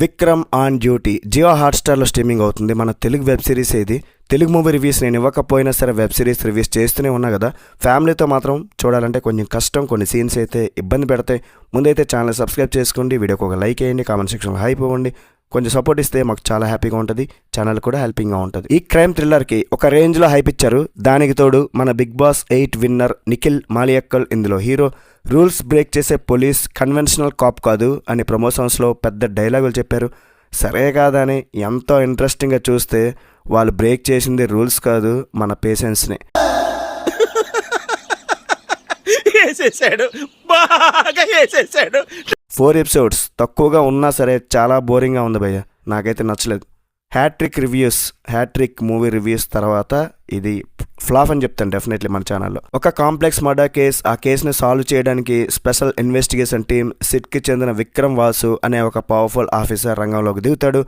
Vikram on duty Jio హాట్స్టార్లో streaming అవుతుంది. మన తెలుగు వెబ్ సిరీస్ ఇది. తెలుగు మూవీ రివ్యూస్ నేను ఇవ్వకపోయినా సరే వెబ్ సిరీస్ రివ్యూస్ చేస్తూనే ఉన్నా కదా. ఫ్యామిలీతో మాత్రం చూడాలంటే కొంచెం కష్టం, కొన్ని సీన్స్ అయితే ఇబ్బంది పెడతాయి. ముందైతే ఛానల్ సబ్స్క్రైబ్ చేసుకోండి, వీడియోకి ఒక లైక్ వేయండి, కామెంట్ సెక్షన్లో హైప్ ఇవ్వండి. కొంచెం సపోర్ట్ ఇస్తే మాకు చాలా హ్యాపీగా ఉంటుంది, ఛానల్ కూడా హెల్పింగ్గా ఉంటుంది. ఈ క్రైమ్ థ్రిల్లర్కి ఒక రేంజ్లో హైప్ ఇచ్చారు. దానికి తోడు మన బిగ్ బాస్ 8 విన్నర్ నిఖిల్ మాలియక్కల్ ఇందులో హీరో. రూల్స్ బ్రేక్ చేసే పోలీస్, కన్వెన్షనల్ కాప్ కాదు అని ప్రమోషన్స్లో పెద్ద డైలాగులు చెప్పారు. సరే కాదని ఎంతో ఇంట్రెస్టింగ్గా చూస్తే వాళ్ళు బ్రేక్ చేసింది రూల్స్ కాదు, మన పేషెన్స్నే. 4 ఎపిసోడ్స్ తక్కువగా ఉన్నా సరే చాలా బోరింగ్గా ఉంది భయ్య, నాకైతే నచ్చలేదు. హ్యాట్రిక్ మూవీ రివ్యూస్ తర్వాత ఇది ఫ్లాప్ అని చెప్తాను డెఫినెట్లీ మన ఛానల్లో. ఒక కాంప్లెక్స్ మర్డర్ కేస్, ఆ కేసుని సాల్వ్ చేయడానికి స్పెషల్ ఇన్వెస్టిగేషన్ టీమ్ సిట్కి చెందిన విక్రమ్ వాసు అనే ఒక పవర్ఫుల్ ఆఫీసర్ రంగంలోకి దిగుతాడు.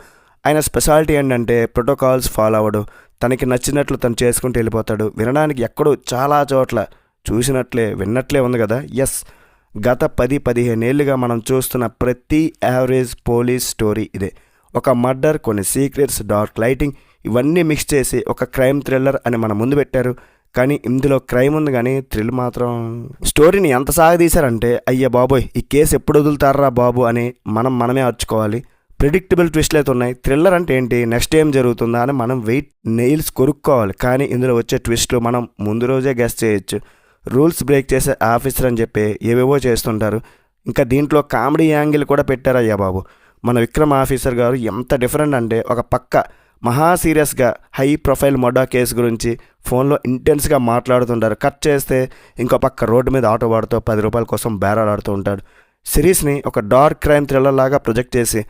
ఆయన స్పెషాలిటీ ఏంటంటే ప్రోటోకాల్స్ ఫాలో అవ్వడు, తనకి నచ్చినట్లు తను చేసుకుంటూ వెళ్ళిపోతాడు. వినడానికి ఎక్కడో చాలా చోట్ల చూసినట్లే విన్నట్లే ఉంది కదా. ఎస్, గత 10-15 ఏళ్ళుగా మనం చూస్తున్న ప్రతి యావరేజ్ పోలీస్ స్టోరీ ఇదే. ఒక మర్డర్, కొన్ని సీక్రెట్స్, డార్క్ లైటింగ్, ఇవన్నీ మిక్స్ చేసి ఒక క్రైమ్ థ్రిల్లర్ అని మన ముందు పెట్టారు. కానీ ఇందులో క్రైమ్ ఉంది కానీ థ్రిల్ మాత్రం. స్టోరీని ఎంత సాగదీశారంటే అయ్య బాబోయ్, ఈ కేసు ఎప్పుడు వదులుతారా బాబు అని మనమే అర్చుకోవాలి. ప్రిడిక్టబుల్ ట్విస్ట్లు అయితే ఉన్నాయి. థ్రిల్లర్ అంటే ఏంటి, నెక్స్ట్ ఏం జరుగుతుందా అని మనం నెయిల్స్ కొరుక్కోవాలి. కానీ ఇందులో వచ్చే ట్విస్ట్లు మనం ముందు రోజే గెస్ చేయొచ్చు. రూల్స్ బ్రేక్ చేసే ఆఫీసర్ అని చెప్పి ఏవేవో చేస్తుంటారు. ఇంకా దీంట్లో కామెడీ యాంగిల్ కూడా పెట్టారయ్యా బాబు. మన విక్రమ్ ఆఫీసర్ గారు ఎంత డిఫరెంట్ అంటే, ఒక పక్క మహా సీరియస్గా హై ప్రొఫైల్ మర్డర్ కేసు గురించి ఫోన్లో ఇంటెన్స్గా మాట్లాడుతుంటారు. కట్ చేస్తే ఇంకో పక్క రోడ్డు మీద ఆటో వాడుతూ 10 రూపాయల కోసం బేరాలాడుతూ ఉంటాడు. సిరీస్ని ఒక డార్క్ క్రైమ్ థ్రిల్లర్ లాగా ప్రొజెక్ట్ చేసి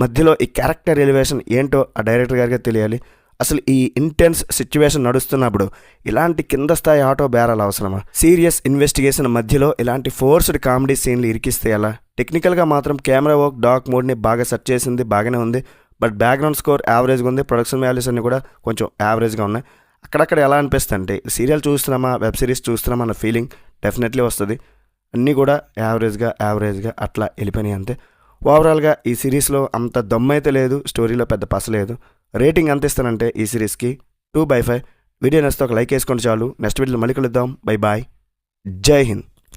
మధ్యలో ఈ క్యారెక్టర్ ఎలివేషన్ ఏంటో ఆ డైరెక్టర్ గారికి తెలియాలి. అసలు ఈ ఇంటెన్స్ సిచ్యువేషన్ నడుస్తున్నప్పుడు ఇలాంటి కింద స్థాయి ఆటో బేరాలు అవసరమా? సీరియస్ ఇన్వెస్టిగేషన్ మధ్యలో ఇలాంటి ఫోర్స్డ్ కామెడీ సీన్లు ఇరికిస్తే ఎలా? టెక్నికల్గా మాత్రం కెమెరా వర్క్, డార్క్ మోడ్ని బాగా సెట్ చేసింది, బాగానే ఉంది. బట్ బ్యాక్గ్రౌండ్ స్కోర్ యావరేజ్గా ఉంది. ప్రొడక్షన్ వాల్యూస్ అన్ని కూడా కొంచెం యావరేజ్గా ఉన్నాయి. అక్కడక్కడ ఎలా అనిపిస్తుంది అంటే సీరియల్ చూస్తున్నామా, వెబ్ సిరీస్ చూస్తున్నామా అన్న ఫీలింగ్ డెఫినెట్లీ వస్తుంది. అన్నీ కూడా యావరేజ్గా అట్లా వెళ్ళిపోయినాయి అంతే. ఓవరాల్గా ఈ సిరీస్లో అంత దమ్మైతే లేదు, స్టోరీలో పెద్ద పసలేదు. రేటింగ్ ఎంత ఇస్తానంటే ఈ సిరీస్కి 2/5. వీడియో నచ్చితే ఒక లైక్ వేసుకోండి చాలు. నెక్స్ట్ వీడియోలో మళ్ళీ కలుద్దాం. బై బాయ్, జై హింద్.